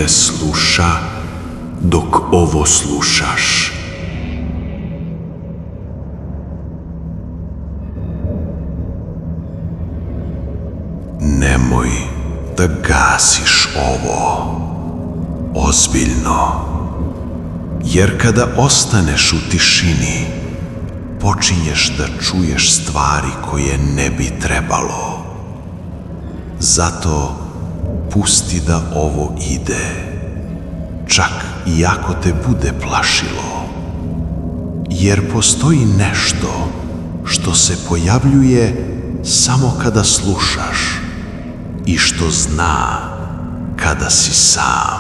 te sluša dok ovo slušaš. Nemoj da gasiš ovo, ozbiljno, jer kada ostaneš u tišini, počinješ da čuješ stvari koje ne bi trebalo. Zato pusti da ovo ide, čak i ako te bude plašilo, jer postoji nešto što se pojavljuje samo kada slušaš i što zna kada si sam.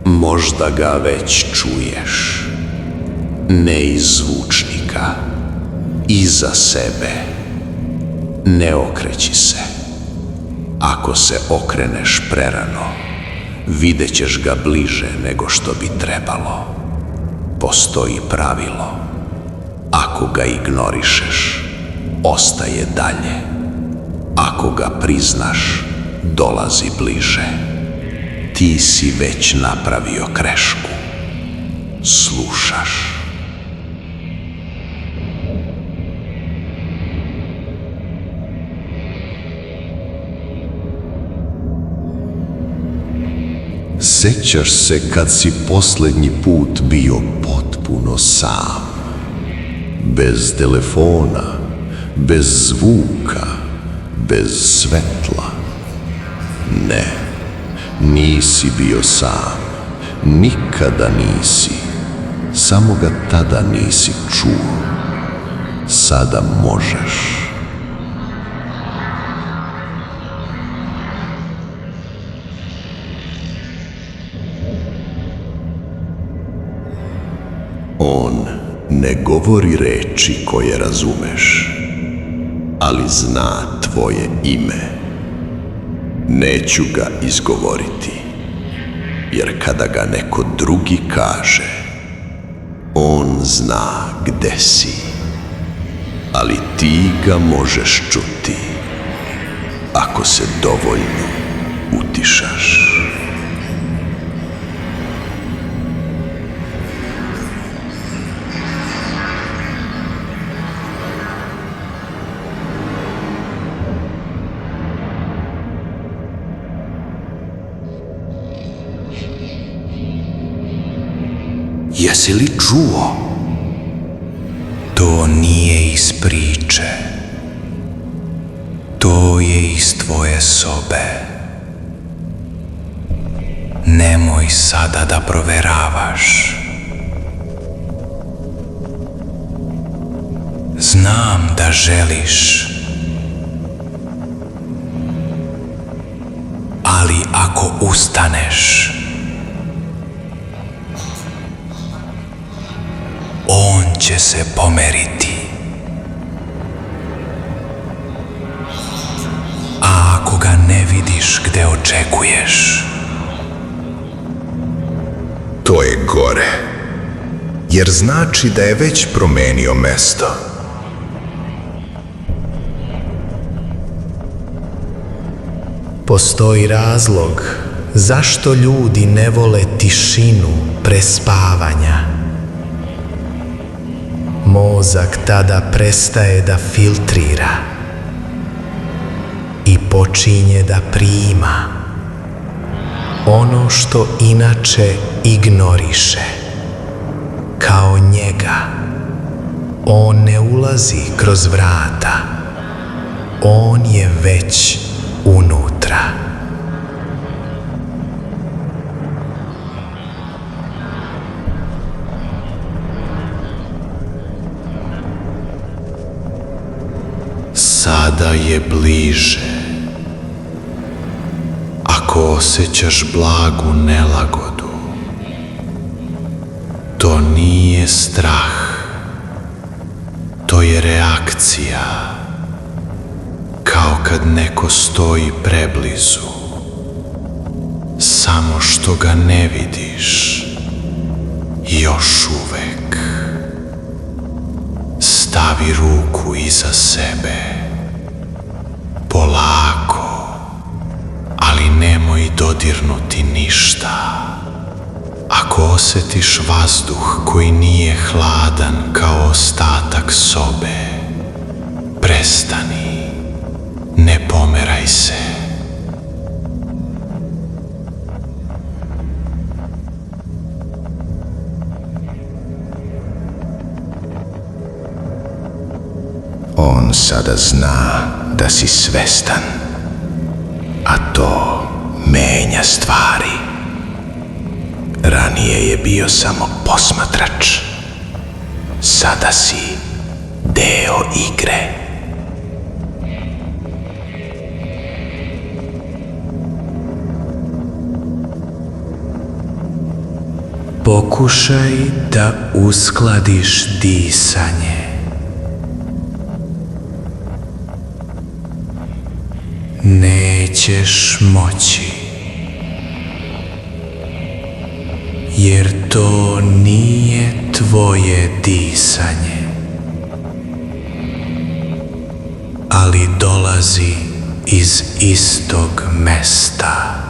Možda ga već čuješ, ne iz zvučnika, iza sebe. Ne okreći se. Ako se okreneš prerano, vidjet ćeš ga bliže nego što bi trebalo. Postoji pravilo. Ako ga ignorišeš, ostaje dalje. Ako ga priznaš, dolazi bliže. Ti si već napravio grešku. Slušaš. Sećaš se kad si posljednji put bio potpuno sam, bez telefona, bez zvuka, bez svetla? Ne, nisi bio sam, nikada nisi, samo ga tada nisi čuo. Sada možeš. On ne govori reči koje razumeš, ali zna tvoje ime. Neću ga izgovoriti, jer kada ga neko drugi kaže, on zna gde si, ali ti ga možeš čuti ako se dovoljno utišaš. Jesi li čuo? To nije iz priče. To je iz tvoje sobe. Nemoj sada da proveravaš. Znam da želiš. Ali ako ustaneš, on će se pomeriti. A ako ga ne vidiš gde očekuješ, to je gore, jer znači da je već promenio mesto. Postoji razlog zašto ljudi ne vole tišinu prespavanja. Mozak tada prestaje da filtrira i počinje da prima ono što inače ignoriše. Kao njega, on ne ulazi kroz vrata, on je već unutra. Sada je bliže. Ako osjećaš blagu nelagodu, to nije strah, to je reakcija, kao kad neko stoji preblizu, samo što ga ne vidiš. Još uvek. Stavi ruku iza sebe Polako, ali nemoj dodirnuti ništa. Ako osjetiš vazduh koji nije hladan kao ostatak sobe, prestani, ne pomeraj se. On sada zna da si svestan, a to menja stvari. Ranije je bio samo posmatrač, sada si deo igre. Pokušaj da uskladiš disanje. Nećeš moći, jer to nije tvoje disanje, ali dolazi iz istog mesta.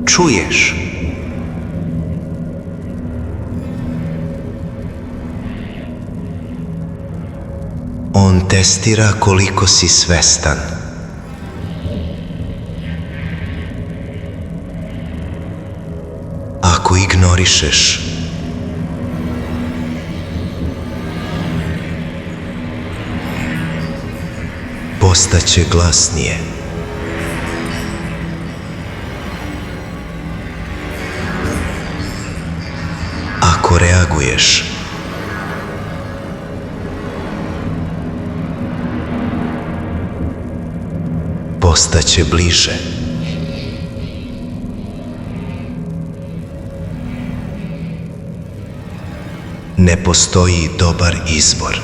Čuješ? On testira koliko si svestan. Ako ignorišeš, postaće glasnije. Ako reaguješ, postaće bliže. Ne postoji dobar izbor.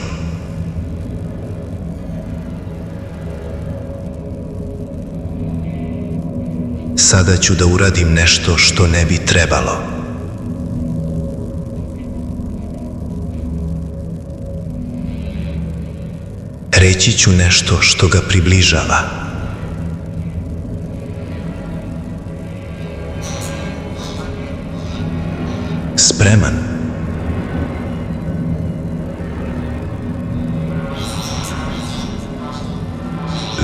Sada ću da uradim nešto što ne bi trebalo. Reći ću nešto što ga približava. Spreman?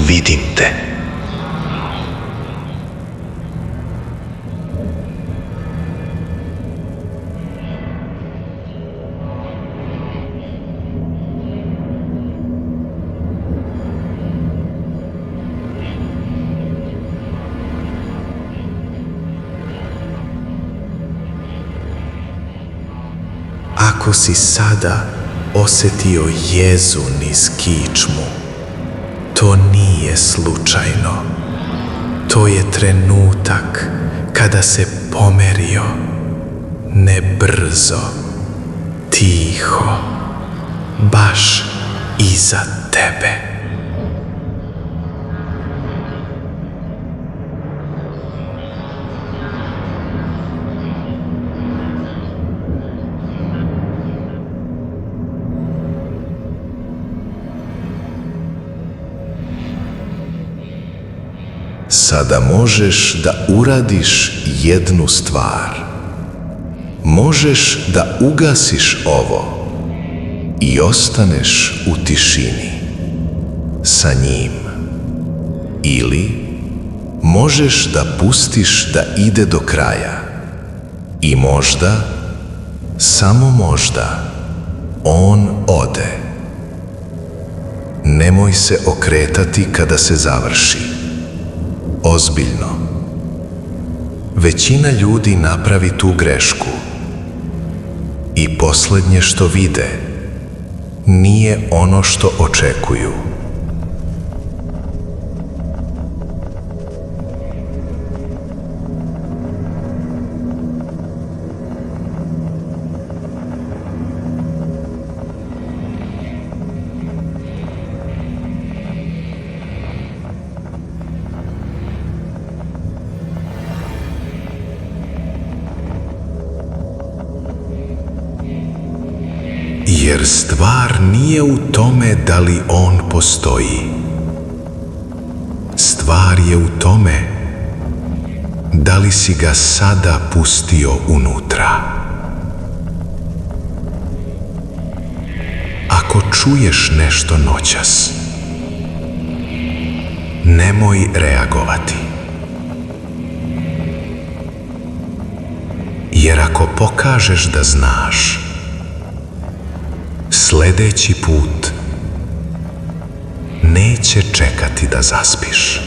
Vidim te. Ako si sada osjetio jezu niz kičmu, to nije slučajno. To je trenutak kada se pomerio, ne brzo, tiho, baš iza tebe. Sada možeš da uradiš jednu stvar. Možeš da ugasiš ovo i ostaneš u tišini sa njim. Ili možeš da pustiš da ide do kraja i možda, samo možda, on ode. Nemoj se okretati kada se završi. Ozbiljno. Većina ljudi napravi tu grešku i posljednje što vide nije ono što očekuju. jer stvar nije u tome da li on postoji. Stvar je u tome da li si ga sada pustio unutra. Ako čuješ nešto noćas, nemoj reagovati. Jer ako pokažeš da znaš, sledeći put neće čekati da zaspiš.